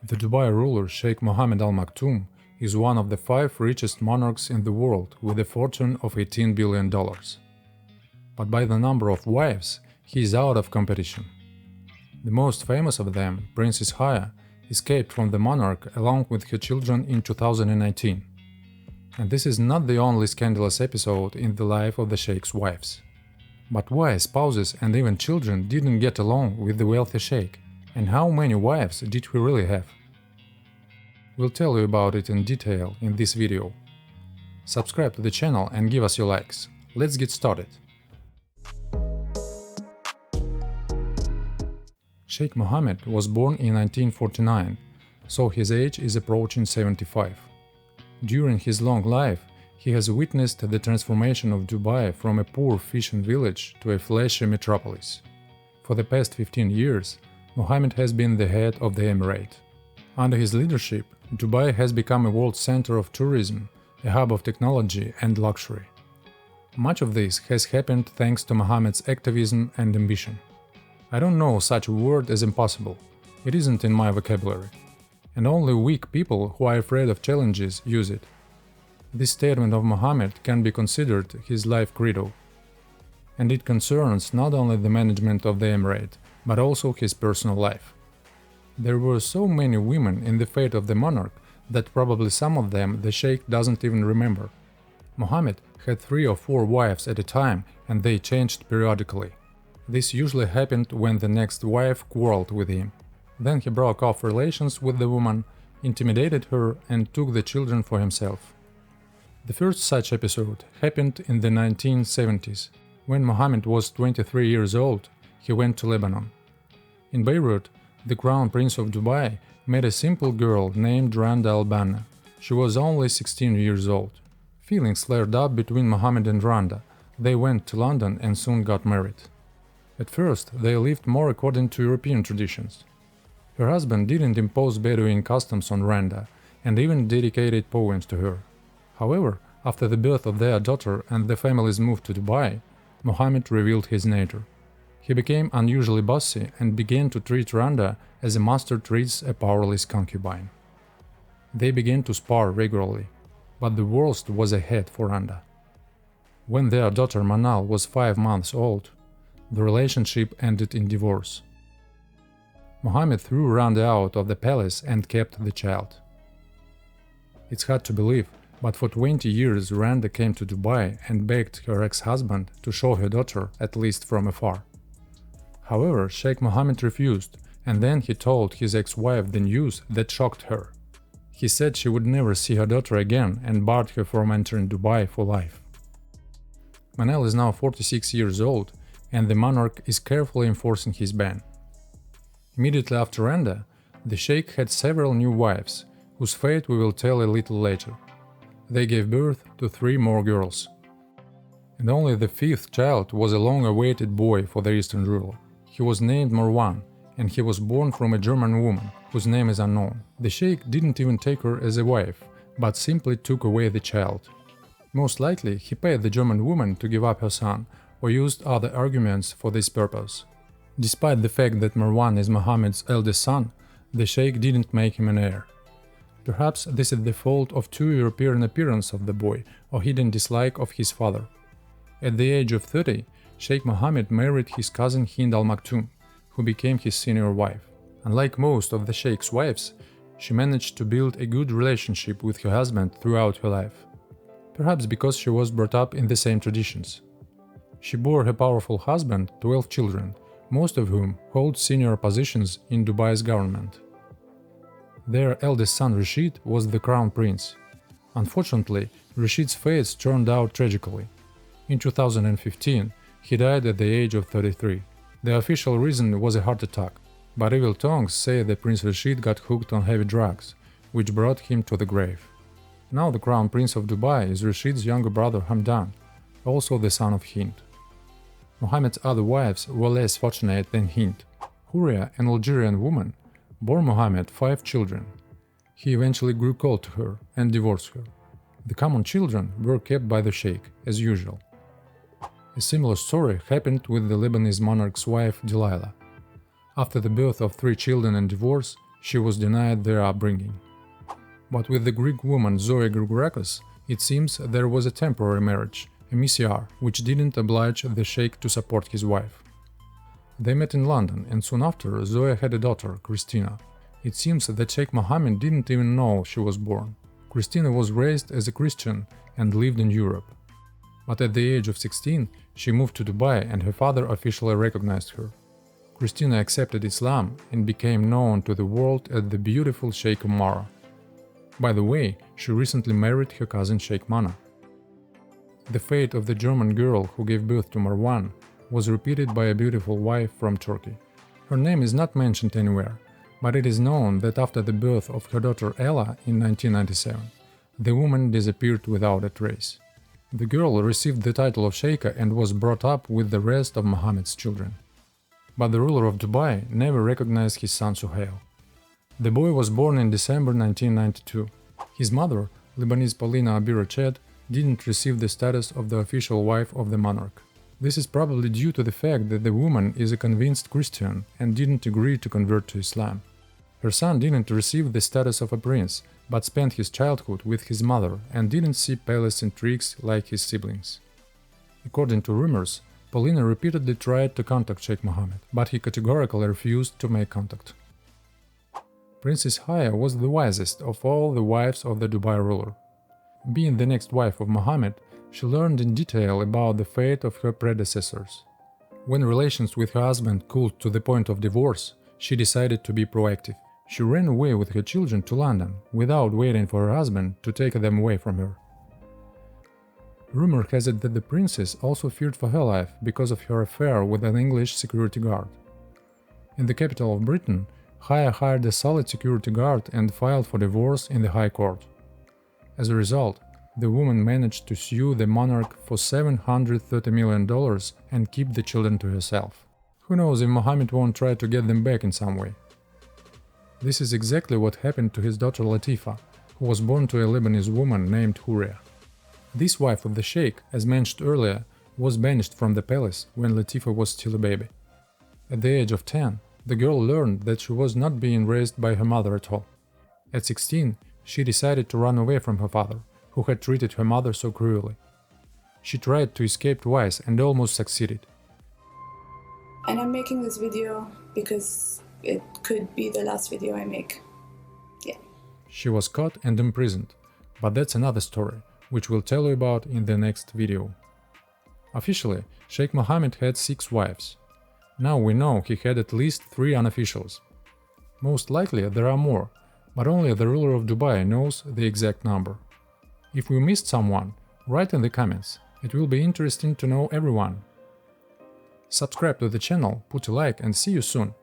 The Dubai ruler Sheikh Mohammed Al Maktoum is one of the 5 richest monarchs in the world with a fortune of $18 billion. But by the number of wives, he is out of competition. The most famous of them, Princess Haya, escaped from the monarch along with her children in 2019. And this is not the only scandalous episode in the life of the Sheikh's wives. But why spouses and even children didn't get along with the wealthy Sheikh? And how many wives did he really have? We'll tell you about it in detail in this video. Subscribe to the channel and give us your likes. Let's get started. Sheikh Mohammed was born in 1949, so his age is approaching 75. During his long life, he has witnessed the transformation of Dubai from a poor fishing village to a flashy metropolis. For the past 15 years, Mohammed has been the head of the emirate. Under his leadership, Dubai has become a world center of tourism, a hub of technology and luxury. Much of this has happened thanks to Mohammed's activism and ambition. I don't know such a word as impossible. It isn't in my vocabulary. And only weak people who are afraid of challenges use it. This statement of Mohammed can be considered his life credo. And it concerns not only the management of the emirate, but also his personal life. There were so many women in the fate of the monarch that probably some of them the Sheikh doesn't even remember. Mohammed had 3 or 4 wives at a time and they changed periodically. This usually happened when the next wife quarreled with him. Then he broke off relations with the woman, intimidated her and took the children for himself. The first such episode happened in the 1970s. When Mohammed was 23 years old, he went to Lebanon. In Beirut, the Crown Prince of Dubai met a simple girl named Randa al-Banna. She was only 16 years old. Feelings flared up between Mohammed and Randa. They went to London and soon got married. At first, they lived more according to European traditions. Her husband didn't impose Bedouin customs on Randa and even dedicated poems to her. However, after the birth of their daughter and the family's move to Dubai, Mohammed revealed his nature. He became unusually bossy and began to treat Randa as a master treats a powerless concubine. They began to spar regularly, but the worst was ahead for Randa. When their daughter Manal was 5 months old, the relationship ended in divorce. Mohammed threw Randa out of the palace and kept the child. It's hard to believe, but for 20 years Randa came to Dubai and begged her ex-husband to show her daughter at least from afar. However, Sheikh Mohammed refused, and then he told his ex-wife the news that shocked her. He said she would never see her daughter again and barred her from entering Dubai for life. Manal is now 46 years old, and the monarch is carefully enforcing his ban. Immediately after Randa, the Sheikh had several new wives, whose fate we will tell a little later. They gave birth to 3 more girls. And only the 5th child was a long-awaited boy for the Eastern ruler. He was named Marwan, and he was born from a German woman, whose name is unknown. The Sheikh didn't even take her as a wife, but simply took away the child. Most likely, he paid the German woman to give up her son, or used other arguments for this purpose. Despite the fact that Marwan is Mohammed's eldest son, the Sheikh didn't make him an heir. Perhaps this is the fault of too European appearance of the boy or hidden dislike of his father. At the age of 30, Sheikh Mohammed married his cousin Hind Al Maktoum, who became his senior wife. Unlike most of the Sheikh's wives, she managed to build a good relationship with her husband throughout her life. Perhaps because she was brought up in the same traditions. She bore her powerful husband 12 children, most of whom hold senior positions in Dubai's government. Their eldest son Rashid was the crown prince. Unfortunately, Rashid's fate turned out tragically. In 2015, he died at the age of 33. The official reason was a heart attack, but evil tongues say that Prince Rashid got hooked on heavy drugs, which brought him to the grave. Now the crown prince of Dubai is Rashid's younger brother Hamdan, also the son of Hind. Mohammed's other wives were less fortunate than Hind. Haya, an Algerian woman, bore Mohammed 5 children. He eventually grew cold to her and divorced her. The common children were kept by the Sheikh, as usual. A similar story happened with the Lebanese monarch's wife Delila. After the birth of 3 children and divorce, she was denied their upbringing. But with the Greek woman Zoe Grigorakos, it seems there was a temporary marriage, a misr, which didn't oblige the sheikh to support his wife. They met in London, and soon after Zoe had a daughter, Christina. It seems that Sheikh Mohammed didn't even know she was born. Christina was raised as a Christian and lived in Europe. But at the age of 16, she moved to Dubai and her father officially recognized her. Christina accepted Islam and became known to the world as the beautiful Sheikh Umara. By the way, she recently married her cousin Sheikh Mana. The fate of the German girl who gave birth to Marwan was repeated by a beautiful wife from Turkey. Her name is not mentioned anywhere, but it is known that after the birth of her daughter Ella in 1997, the woman disappeared without a trace. The girl received the title of Sheikha and was brought up with the rest of Mohammed's children. But the ruler of Dubai never recognized his son Suhail. The boy was born in December 1992. His mother, Lebanese Paulina Abi Rached, didn't receive the status of the official wife of the monarch. This is probably due to the fact that the woman is a convinced Christian and didn't agree to convert to Islam. Her son didn't receive the status of a prince, but spent his childhood with his mother and didn't see palace intrigues like his siblings. According to rumors, Paulina repeatedly tried to contact Sheikh Mohammed, but he categorically refused to make contact. Princess Haya was the wisest of all the wives of the Dubai ruler. Being the next wife of Mohammed, she learned in detail about the fate of her predecessors. When relations with her husband cooled to the point of divorce, she decided to be proactive. She ran away with her children to London without waiting for her husband to take them away from her. Rumor has it that the princess also feared for her life because of her affair with an English security guard. In the capital of Britain, Haya hired a solid security guard and filed for divorce in the High Court. As a result, the woman managed to sue the monarch for $730 million and keep the children to herself. Who knows if Mohammed won't try to get them back in some way. This is exactly what happened to his daughter Latifa, who was born to a Lebanese woman named Haya. This wife of the sheikh, as mentioned earlier, was banished from the palace when Latifa was still a baby. At the age of 10, the girl learned that she was not being raised by her mother at all. At 16, she decided to run away from her father, who had treated her mother so cruelly. She tried to escape twice and almost succeeded. And I'm making this video because it could be the last video I make. Yeah. She was caught and imprisoned, but that's another story, which we'll tell you about in the next video. Officially, Sheikh Mohammed had 6 wives. Now we know he had at least 3 unofficials. Most likely there are more, but only the ruler of Dubai knows the exact number. If we missed someone, write in the comments, it will be interesting to know everyone. Subscribe to the channel, put a like and see you soon.